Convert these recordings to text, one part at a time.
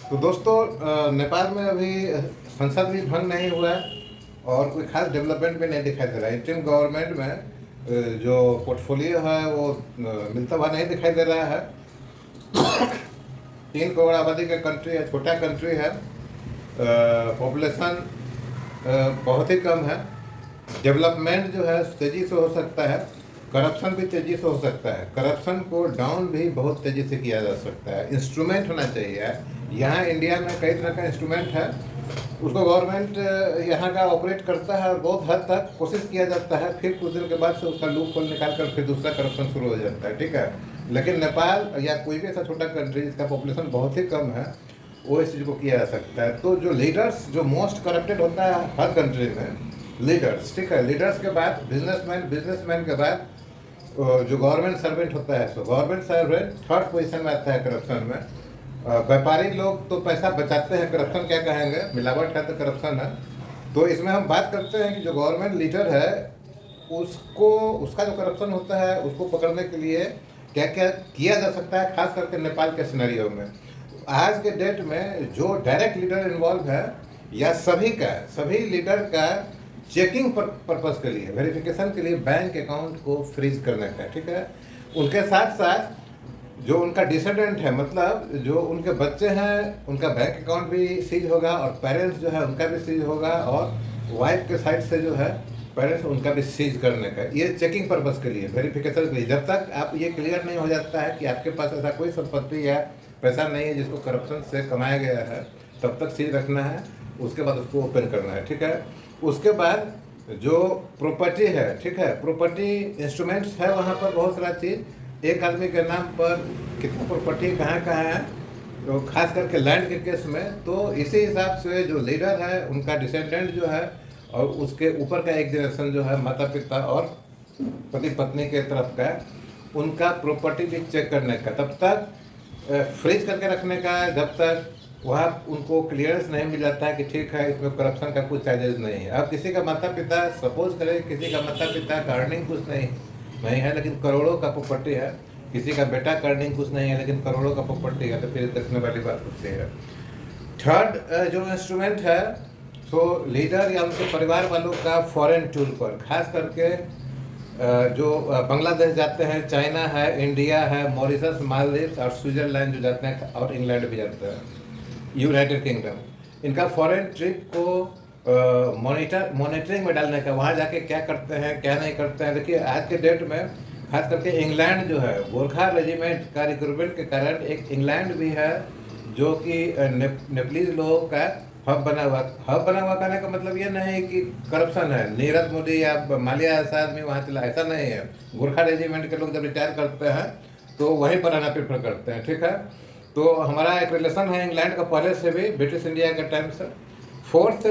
तो दोस्तों नेपाल में अभी संसद भी भंग नहीं हुआ है और कोई खास डेवलपमेंट भी नहीं दिखाई दे रहा है। इंडियन गवर्नमेंट में जो पोर्टफोलियो है वो मिलता हुआ नहीं दिखाई दे रहा है। 3 करोड़ आबादी का कंट्री है, छोटा कंट्री है, पॉपुलेशन बहुत ही कम है। डेवलपमेंट जो है तेज़ी से हो सकता है, करप्शन भी तेज़ी से हो सकता है। करप्शन को डाउन भी बहुत तेज़ी से किया जा सकता है। इंस्ट्रूमेंट होना चाहिए। यहाँ इंडिया में कई तरह का इंस्ट्रूमेंट है, उसको गवर्नमेंट यहाँ का ऑपरेट करता है और बहुत हद तक कोशिश किया जाता है, फिर कुछ दिन के बाद से उसका लूप होल निकाल कर फिर दूसरा करप्शन शुरू हो जाता है। ठीक है, लेकिन नेपाल या कोई भी ऐसा छोटा कंट्री जिसका पॉपुलेशन बहुत ही कम है, वो इस चीज़ को किया जा सकता है। तो जो लीडर्स जो मोस्ट करप्टेड होता है हर कंट्री में, लीडर्स, ठीक है, लीडर्स के बाद बिजनेसमैन, बिजनेसमैन के बाद जो गवर्नमेंट सर्वेंट होता है, so government servant third position में आता है करप्शन में। व्यापारी लोग तो पैसा बचाते हैं, करप्शन क्या कहेंगे, मिलावट है तो करप्शन है। तो इसमें हम बात करते हैं कि जो गवर्नमेंट लीडर है उसको, उसका जो करप्शन होता है उसको पकड़ने के लिए क्या क्या किया जा सकता है, खास करके नेपाल के सिनेरियो में। आज के डेट में जो डायरेक्ट लीडर इन्वॉल्व है या सभी लीडर का चेकिंग पर्पज़ के लिए, वेरिफिकेशन के लिए बैंक अकाउंट को फ्रीज करने का, ठीक है। उनके साथ साथ जो उनका डिसेंडेंट है, मतलब जो उनके बच्चे हैं, उनका बैंक अकाउंट भी सीज होगा और पेरेंट्स जो है उनका भी सीज होगा, और वाइफ के साइड से जो है पेरेंट्स उनका भी सीज करने का, ये चेकिंग पर्पज़ के लिए, वेरिफिकेशन के लिए। जब तक आप ये क्लियर नहीं हो जाता है कि आपके पास ऐसा कोई संपत्ति या पैसा नहीं है जिसको करप्शन से कमाया गया है, तब तक सीज रखना है। उसके बाद उसको ओपन करना है, ठीक है। उसके बाद जो प्रॉपर्टी है, ठीक है, प्रॉपर्टी इंस्ट्रूमेंट्स है, वहाँ पर बहुत सारा चीज़ एक आदमी के नाम पर कितना प्रॉपर्टी कहाँ कहाँ है, तो खास करके लैंड के केस में। तो इसी हिसाब से जो लीडर है उनका डिसेंडेंट जो है और उसके ऊपर का एक जनरेशन जो है, माता पिता और पति पत्नी के तरफ का, उनका प्रॉपर्टी भी चेक करने का, तब तक फ्रीज करके रखने का जब तक वहाँ उनको क्लियरेंस नहीं मिल जाता है कि ठीक है इसमें करप्शन का कुछ चार्जेस नहीं है। अब किसी का माता पिता, सपोज करें किसी का माता पिता का अर्निंग कुछ नहीं है लेकिन करोड़ों का प्रॉपर्टी है, किसी का बेटा का अर्निंग कुछ नहीं है लेकिन करोड़ों का प्रॉपर्टी है, तो फिर देखने वाली बात होती है। थर्ड जो इंस्ट्रूमेंट है, सो लीडर या उनके परिवार वालों का फॉरेन टूर पर, खास करके जो बांग्लादेश जाते हैं, चाइना है, इंडिया है, मॉरिशस, मालदीव्स और स्विट्ज़रलैंड जो जाते हैं, और इंग्लैंड भी जाते हैं, यूनाइटेड किंगडम। इनका फॉरेन ट्रिप को मॉनिटरिंग में डालने का, वहाँ जाके क्या करते हैं क्या नहीं करते हैं। देखिए आज के डेट में खास करके इंग्लैंड जो है, गोरखा रेजिमेंट का रिक्रूटमेंट के कारण एक इंग्लैंड भी है जो कि नेपलीज लोगों का हब बना हुआ कहने का मतलब ये नहीं कि करप्शन है, नीरज मोदी या मालिया ऐसा आदमी वहाँ चला, ऐसा नहीं है। गोरखा रेजिमेंट के लोग जब रिटायर करते हैं तो वहीं पर आना प्रेफर करते हैं, ठीक है। तो हमारा एक रिलेशन है इंग्लैंड का पहले से भी, ब्रिटिश इंडिया के टाइम से। फोर्थ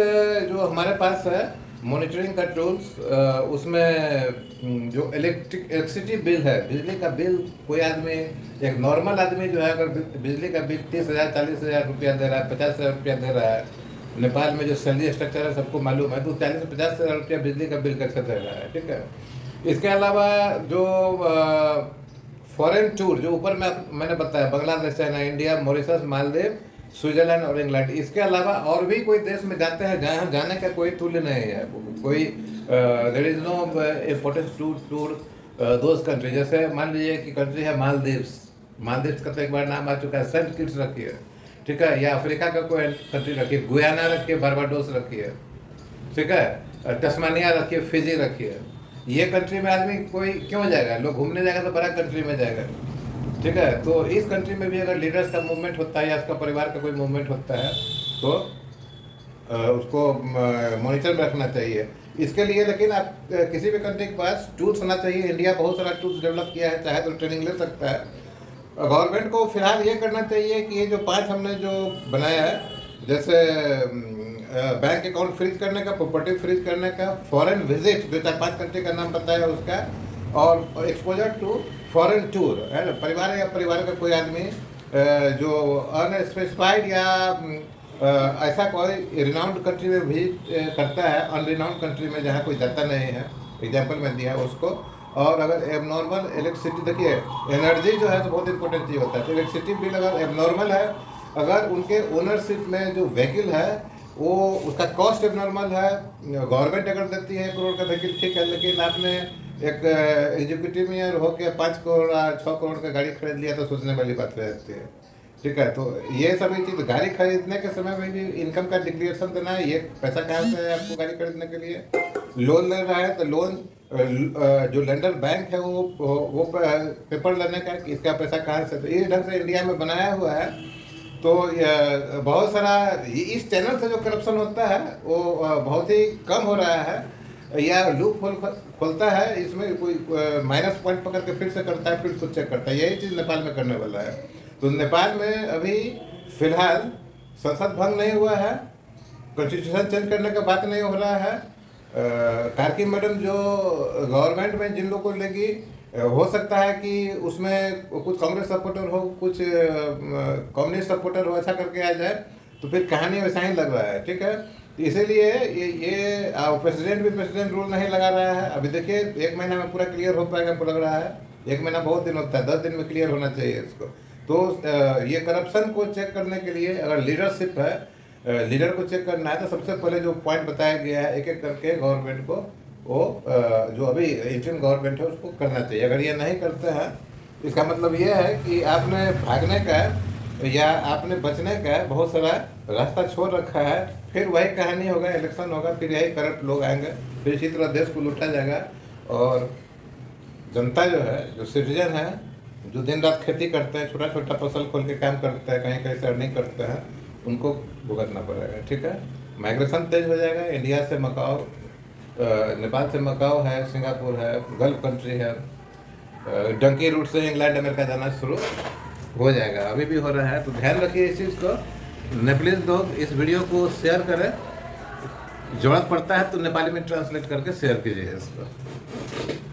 जो हमारे पास है मॉनिटरिंग का टूल्स, उसमें जो इलेक्ट्रिसिटी बिल है, बिजली का बिल, कोई आदमी, एक नॉर्मल आदमी जो है अगर बिजली का बिल 30,000 40,000 रुपया दे रहा है, 50,000 रुपया दे रहा है, नेपाल में जो सैलरी स्ट्रक्चर है सबको मालूम है, तो 40 से 50,000 रुपया बिजली का बिल कैसे दे रहा है, ठीक है। इसके अलावा जो फॉरेन टूर जो ऊपर मैंने बताया, Bangladesh, China, India, Mauritius, Maldives, Switzerland और इंग्लैंड, इसके अलावा और भी कोई देश में जाते हैं जहाँ जाने का कोई तुल्य नहीं है, कोई there is no importance tour those country. जैसे मान लीजिए कि कंट्री है मालदीव्स, मालदीव्स का तो एक बार नाम आ चुका है, सेंट किट्स रखिए, ठीक है, या अफ्रीका का कोई कंट्री रखिए, गुयाना रखिए, बारबाडोस रखिए, ठीक है, तस्मानिया रखिए, फिजी रखिए। ये कंट्री में आदमी कोई क्यों जाएगा, लोग घूमने जाएगा तो बड़ा कंट्री में जाएगा, ठीक है। तो इस कंट्री में भी अगर लीडर्स का मूवमेंट होता है या उसका परिवार का कोई मूवमेंट होता है तो उसको मॉनिटर में रखना चाहिए। इसके लिए लेकिन आप किसी भी कंट्री के पास टूल्स होना चाहिए। इंडिया बहुत सारा टूल्स डेवलप किया है, चाहे तो ट्रेनिंग ले सकता है। गवर्नमेंट को फिलहाल ये करना चाहिए कि ये जो 5 हमने जो बनाया है, जैसे बैंक अकाउंट फ्रीज करने का, प्रॉपर्टी फ्रीज करने का, फॉरेन विजिट जो 4-5 कंट्री का नाम बताया उसका, और एक्सपोजर टू फॉरेन टूर है ना, परिवार या परिवार का कोई आदमी जो अनस्पेसिफाइड या ऐसा कोई रिनाउंड कंट्री में विजिट करता है, अनरिनाउंड कंट्री में जहाँ कोई जाता नहीं है, एग्जाम्पल में दिया उसको। और अगर एबनॉर्मल इलेक्ट्रिसिटी, देखिए एनर्जी जो है तो बहुत इंपॉर्टेंट चीज़ होता है, तो इलेक्ट्रिसिटी बिल अगर एबनॉर्मल है अगर उनके ओनरशिप में जो व्हीकल है वो उसका कॉस्ट एबनॉर्मल है, गवर्नमेंट अगर देती है 1 करोड़ का व्हीकल ठीक है, लेकिन आपने एक एग्जीक्यूटिव में हो के 5 करोड़ 6 करोड़ का गाड़ी खरीद लिया तो सोचने वाली बात रहती है। ठीक है, तो ये सभी चीज़, गाड़ी खरीदने के समय में भी इनकम का डिक्लेरेशन देना है, ये पैसा कहाँ से है आपको गाड़ी खरीदने के लिए। लोन ले रहा है तो लोन जो लेंडर बैंक है वो पेपर लेने का कि इसका पैसा कहाँ से, तो इस ढंग से इंडिया में बनाया हुआ है। तो बहुत सारा इस चैनल से जो करप्शन होता है वो बहुत ही कम हो रहा है, या लूप होल खोलता है, इसमें कोई माइनस पॉइंट पकड़ के फिर से करता है, फिर उसको चेक करता है। यही चीज़ नेपाल में करने वाला है। तो नेपाल में अभी फिलहाल संसद भंग नहीं हुआ है, कॉन्स्टिट्यूशन चेंज करने का बात नहीं हो रहा है। कार्की मैडम जो गवर्नमेंट में जिन लोगों को लेगी, हो सकता है कि उसमें कुछ कांग्रेस सपोर्टर हो, कुछ कम्युनिस्ट सपोर्टर हो, ऐसा करके आ जाए तो फिर कहानी वैसा ही लग रहा है। ठीक है, इसीलिए ये प्रेसिडेंट भी प्रेसिडेंट रूल नहीं लगा रहा है। अभी देखिए 1 महीना में पूरा क्लियर हो पाएगा हमको लग रहा है। 1 महीना बहुत दिन होता है, 10 दिन में क्लियर होना चाहिए इसको। तो ये करप्शन को चेक करने के लिए अगर लीडरशिप है, लीडर को चेक करना है, तो सबसे पहले जो पॉइंट बताया गया है एक एक करके गवर्नमेंट को वो जो अभी इंडियन गवर्नमेंट है उसको करना चाहिए। अगर ये नहीं करते हैं इसका मतलब ये है कि आपने भागने का या आपने बचने का बहुत सारा रास्ता छोड़ रखा है। फिर वही कहानी होगा, इलेक्शन होगा, फिर यही करप्ट लोग आएंगे, फिर इसी तरह देश को लूटा जाएगा। और जनता जो है, जो सिटीजन है, जो दिन रात खेती करते हैं, छोटा छोटा फसल खोल के काम करते हैं, कहीं कहीं से अर्निंग करते हैं, उनको भुगतना पड़ेगा। ठीक है, माइग्रेशन तेज हो जाएगा। इंडिया से मकाओ, नेपाल से मकाओ है, सिंगापुर है, गल्फ कंट्री है, डंकी रूट से इंग्लैंड अमेरिका जाना शुरू हो जाएगा, अभी भी हो रहा है। तो ध्यान रखिए इस चीज़ को। नेपालीज लोग इस वीडियो को शेयर करें, ज़रूरत पड़ता है तो नेपाली में ट्रांसलेट करके शेयर कीजिए इसको।